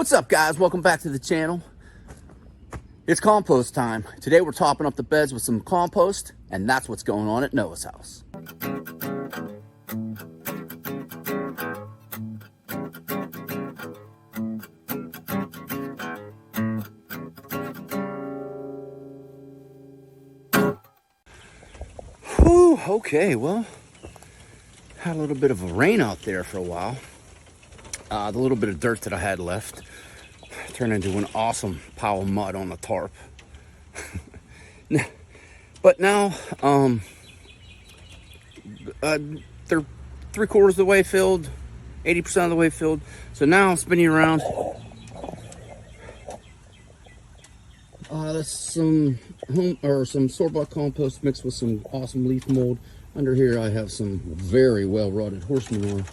What's up, guys? Welcome back to the channel. It's compost time. Today we're topping up the beds with some compost, and that's what's going on at Noah's house. Whew, okay, well, had a little bit of a rain out there for a while. The little bit of dirt that I had left turned into an awesome pile of mud on the tarp. But now, they're 3/4 of the way filled, 80% of the way filled. So now I'm spinning around. That's some some store-bought compost mixed with some awesome leaf mold. Under here I have some very well-rotted horse manure,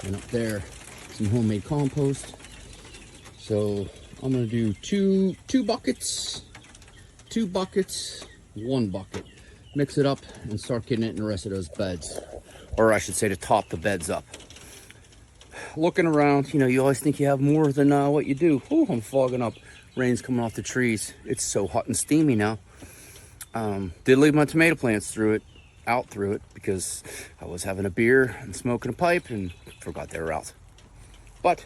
and up there some homemade compost. So I'm gonna do two buckets, 1 bucket. Mix it up and start getting it in the rest of those beds, or I should say to top the beds up. Looking around, you know, you always think you have more than what you do. Ooh, I'm fogging up. Rain's coming off the trees. It's so hot and steamy now. Did leave my tomato plants out through it because I was having a beer and smoking a pipe and forgot they were out. But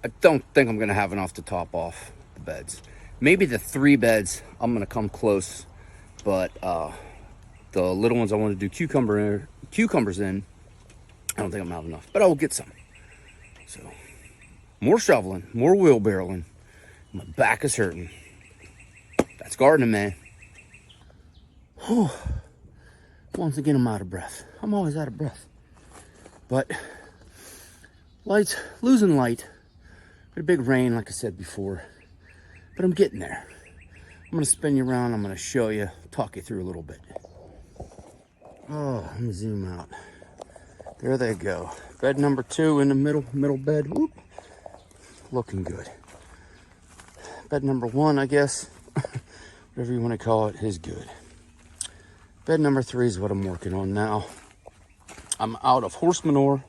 I don't think I'm gonna have enough to top off the beds. Maybe the 3 beds I'm gonna come close, but the little ones I want to do cucumbers in, I don't think I'm gonna have enough, but I will get some. So more shoveling, more wheelbarrowing. My back is hurting. That's gardening, man. Whew. Once again, I'm out of breath. I'm always out of breath. But losing light. A big rain, like I said before. But I'm getting there. I'm gonna spin you around. I'm gonna show you, talk you through a little bit. Oh, let me zoom out. There they go. Bed number 2 in the middle bed. Whoop. Looking good. Bed number 1, I guess, whatever you want to call it, is good. Bed number 3 is what I'm working on now. I'm out of horse manure.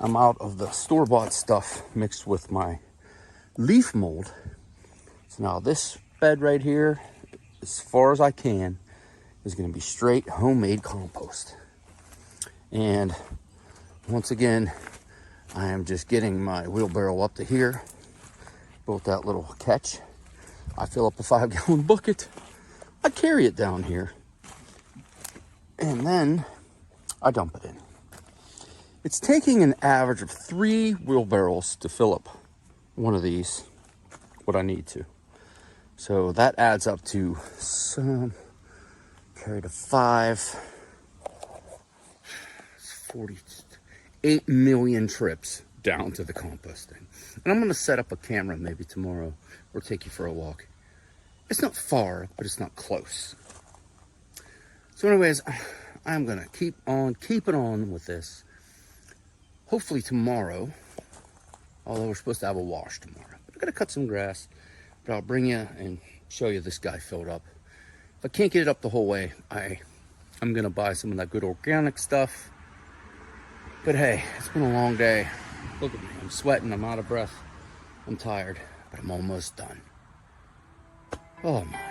I'm out of the store-bought stuff mixed with my leaf mold. So now this bed right here, as far as I can, is going to be straight homemade compost. And once again, I am just getting my wheelbarrow up to here. Built that little catch. I fill up a 5-gallon bucket. I carry it down here. And then I dump it in. It's taking an average of 3 wheelbarrows to fill up one of these, what I need to. So that adds up to some, carry to 5, 48 million trips down to the composting. And I'm gonna set up a camera maybe tomorrow or take you for a walk. It's not far, but it's not close. So anyways, I'm gonna keep it on with this. Hopefully tomorrow, although we're supposed to have a wash tomorrow. I'm gonna cut some grass, but I'll bring you and show you this guy filled up. If I can't get it up the whole way, I'm gonna buy some of that good organic stuff. But hey, it's been a long day. Look at me, I'm sweating, I'm out of breath. I'm tired, but I'm almost done. Oh my.